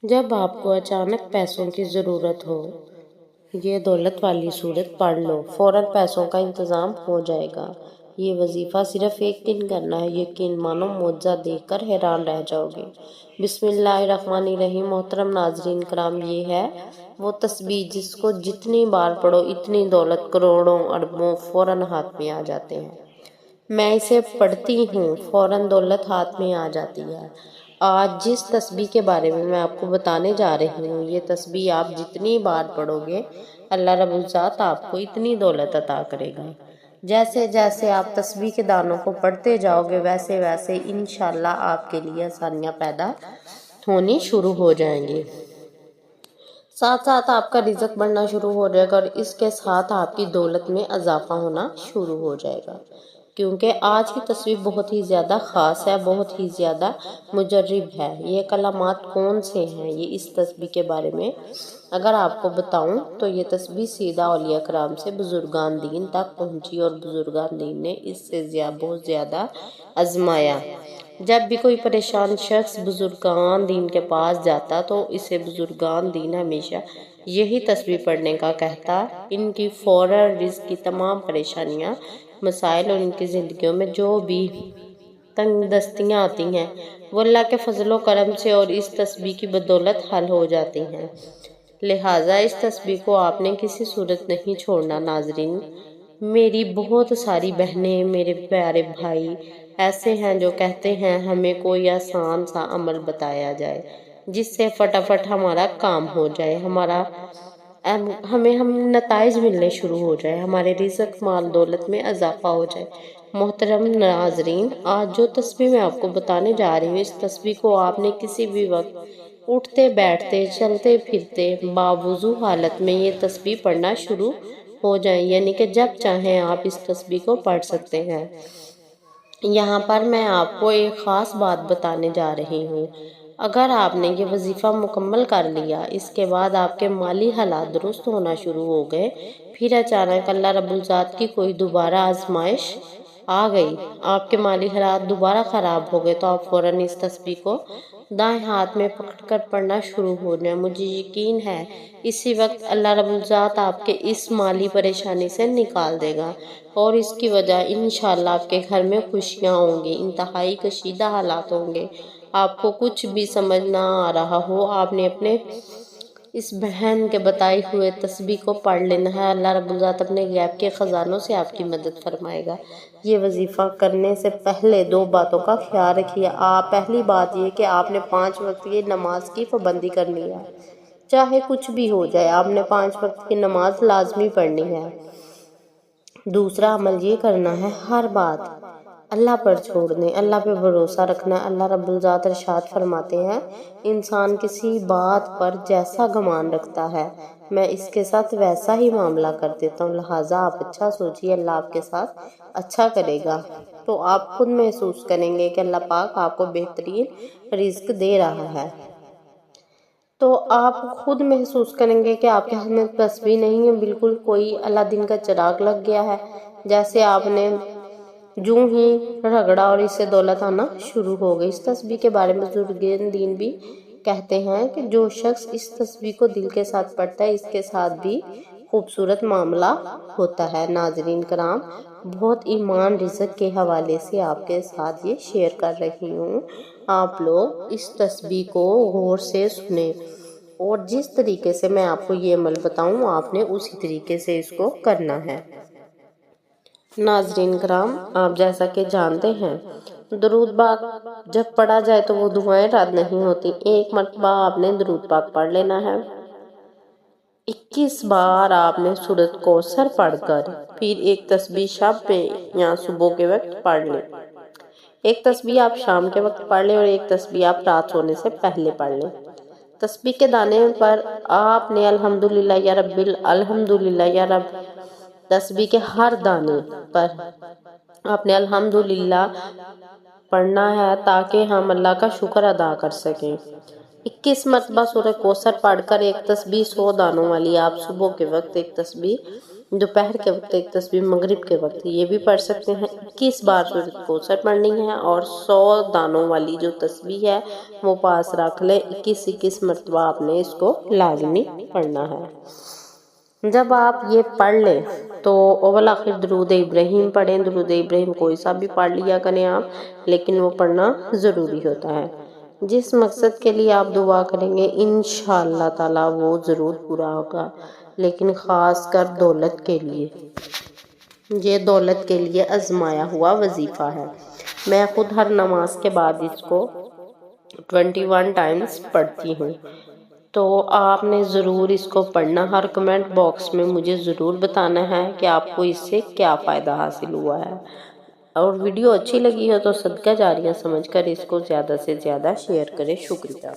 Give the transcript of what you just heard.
جب آپ کو اچانک پیسوں کی ضرورت ہو، یہ دولت والی صورت پڑھ لو، فوراً پیسوں کا انتظام ہو جائے گا۔ یہ وظیفہ صرف ایک دن کرنا ہے، یقین مانو معجزہ دیکھ کر حیران رہ جاؤ گے۔ بسم اللہ الرحمن الرحیم۔ محترم ناظرین کرام، یہ ہے وہ تسبیح جس کو جتنی بار پڑھو اتنی دولت، کروڑوں اربوں فوراً ہاتھ میں آ جاتے ہیں۔ میں اسے پڑھتی ہوں، فوراً دولت ہاتھ میں آ جاتی ہے۔ آج جس تسبیح کے بارے میں آپ کو بتانے جا رہی ہوں، یہ تسبیح آپ جتنی بار پڑھو گے اللہ رب العزت آپ کو اتنی دولت عطا کرے گا۔ جیسے جیسے آپ تسبیح کے دانوں کو پڑھتے جاؤ گے ویسے ویسے انشاءاللہ آپ کے لیے آسانیاں پیدا ہونی شروع ہو جائیں گی۔ ساتھ ساتھ آپ کا رزق بڑھنا شروع ہو جائے گا اور اس کے ساتھ آپ کی دولت میں اضافہ ہونا شروع ہو جائے گا، کیونکہ آج کی تسبیح بہت ہی زیادہ خاص ہے، بہت ہی زیادہ مجرب ہے۔ یہ کلمات کون سے ہیں، یہ اس تسبیح کے بارے میں اگر آپ کو بتاؤں تو یہ تسبیح سیدھا اولیاء کرام سے بزرگان دین تک پہنچی اور بزرگان دین نے اس سے بہت زیادہ آزمایا۔ جب بھی کوئی پریشان شخص بزرگان دین کے پاس جاتا تو اسے بزرگان دین ہمیشہ یہی تسبیح پڑھنے کا کہتا۔ ان کی فوراً رزق کی تمام پریشانیاں، مسائل اور ان کی زندگیوں میں جو بھی تنگ دستیاں آتی ہیں وہ اللہ کے فضل و کرم سے اور اس تسبیح کی بدولت حل ہو جاتی ہیں۔ لہٰذا اس تسبیح کو آپ نے کسی صورت نہیں چھوڑنا۔ ناظرین، میری بہت ساری بہنیں، میرے پیارے بھائی ایسے ہیں جو کہتے ہیں ہمیں کوئی آسان سا عمل بتایا جائے جس سے فٹافٹ ہمارا کام ہو جائے، ہمیں نتائج ملنے شروع ہو جائے، ہمارے رزق مال دولت میں اضافہ ہو جائے۔ محترم ناظرین، آج جو تسبیح میں آپ کو بتانے جا رہی ہوں، اس تسبیح کو آپ نے کسی بھی وقت اٹھتے بیٹھتے چلتے پھرتے باوضو حالت میں یہ تسبیح پڑھنا شروع ہو جائیں، یعنی کہ جب چاہیں آپ اس تسبیح کو پڑھ سکتے ہیں۔ یہاں پر میں آپ کو ایک خاص بات بتانے جا رہی ہوں۔ اگر آپ نے یہ وظیفہ مکمل کر لیا، اس کے بعد آپ کے مالی حالات درست ہونا شروع ہو گئے، پھر اچانک اللہ رب العزت کی کوئی دوبارہ آزمائش آ گئی، آپ کے مالی حالات دوبارہ خراب ہو گئے، تو آپ فوراً اس تسبیح کو دائیں ہاتھ میں پکڑ کر پڑھنا شروع ہو جائیں۔ مجھے یقین ہے اسی وقت اللہ رب العزت آپ کے اس مالی پریشانی سے نکال دے گا اور اس کی وجہ انشاءاللہ آپ کے گھر میں خوشیاں ہوں گی، انتہائی کشیدہ حالات ہوں گے۔ آپ کو کچھ بھی سمجھ نہ آ رہا ہو، آپ نے اپنے اس بہن کے بتائی ہوئے تسبیح کو پڑھ لینا ہے، اللہ رب العزت اپنے غیب کے خزانوں سے آپ کی مدد فرمائے گا۔ یہ وظیفہ کرنے سے پہلے دو باتوں کا خیال رکھیے۔ پہلی بات یہ کہ آپ نے 5 وقت کی نماز کی پابندی کرنی ہے، چاہے کچھ بھی ہو جائے آپ نے 5 وقت کی نماز لازمی پڑھنی ہے۔ دوسرا عمل یہ کرنا ہے، ہر بات اللہ پر چھوڑ دیں، اللہ پہ بھروسہ رکھنا ہے۔ اللہ رب العزت ارشاد فرماتے ہیں، انسان کسی بات پر جیسا گمان رکھتا ہے میں اس کے ساتھ ویسا ہی معاملہ کر دیتا ہوں، لہٰذا آپ اچھا سوچیے، اللہ آپ کے ساتھ اچھا کرے گا، تو آپ خود محسوس کریں گے کہ اللہ پاک آپ کو بہترین رزق دے رہا ہے۔ تو آپ خود محسوس کریں گے کہ آپ کے ہاتھ میں تسبیح نہیں ہے، بالکل کوئی اللہ دن کا چراغ لگ گیا ہے، جیسے آپ نے جوں ہی رگڑا اور اس سے دولت آنا شروع ہو گئی۔ اس تسبیح کے بارے میں بزرگان دین بھی کہتے ہیں کہ جو شخص اس تسبیح کو دل کے ساتھ پڑھتا ہے، اس کے ساتھ بھی خوبصورت معاملہ ہوتا ہے۔ ناظرین کرام، بہت ایمان رزق کے حوالے سے آپ کے ساتھ یہ شیئر کر رہی ہوں۔ آپ لوگ اس تسبیح کو غور سے سنیں اور جس طریقے سے میں آپ کو یہ عمل بتاؤں آپ نے اسی طریقے سے اس کو کرنا ہے۔ ناظرین کرام، آپ جیسا کہ جانتے ہیں درود پاک جب پڑھا جائے تو وہ دعائیں رد نہیں ہوتی۔ ایک مرتبہ آپ نے درود پاک پڑھ لینا ہے، 21 بار آپ نے سورۃ کوثر پڑھ کر پھر ایک تسبیح شب میں یا صبح کے وقت پڑھ لیں، ایک تسبیح آپ شام کے وقت پڑھ لیں اور ایک تسبیح آپ رات سونے سے پہلے پڑھ لیں۔ تسبیح کے دانے پر آپ نے الحمدللہ یا رب الحمدللہ یا رب، تسبیح کے ہر دانے پر آپ نے الحمدللہ پڑھنا ہے تاکہ ہم اللہ کا شکر ادا کر سکیں۔ 21 مرتبہ سورہ کوثر پڑھ کر ایک تسبیح 100 دانوں والی آپ صبح کے وقت ایک تسبیح دوپہر کے وقت ایک تسبیح مغرب کے وقت یہ بھی پڑھ سکتے ہیں۔ 21 بار سورۃ کوثر پڑھنی ہے اور 100 دانوں والی جو تسبیح ہے وہ پاس رکھ لیں۔ 21 مرتبہ آپ نے اس کو لازمی پڑھنا ہے۔ جب آپ یہ پڑھ لیں تو اول آخر درود ابراہیم پڑھیں۔ درود ابراہیم کوئی سا بھی پڑھ لیا کریں آپ، لیکن وہ پڑھنا ضروری ہوتا ہے۔ جس مقصد کے لیے آپ دعا کریں گے انشاءاللہ تعالی وہ ضرور پورا ہوگا، لیکن خاص کر دولت کے لیے، یہ دولت کے لیے آزمایا ہوا وظیفہ ہے۔ میں خود ہر نماز کے بعد اس کو 21 ٹائمز پڑھتی ہوں، تو آپ نے ضرور اس کو پڑھنا۔ ہر کمنٹ باکس میں مجھے ضرور بتانا ہے کہ آپ کو اس سے کیا فائدہ حاصل ہوا ہے، اور ویڈیو اچھی لگی ہو تو صدقہ جاریہ سمجھ کر اس کو زیادہ سے زیادہ شیئر کریں۔ شکریہ۔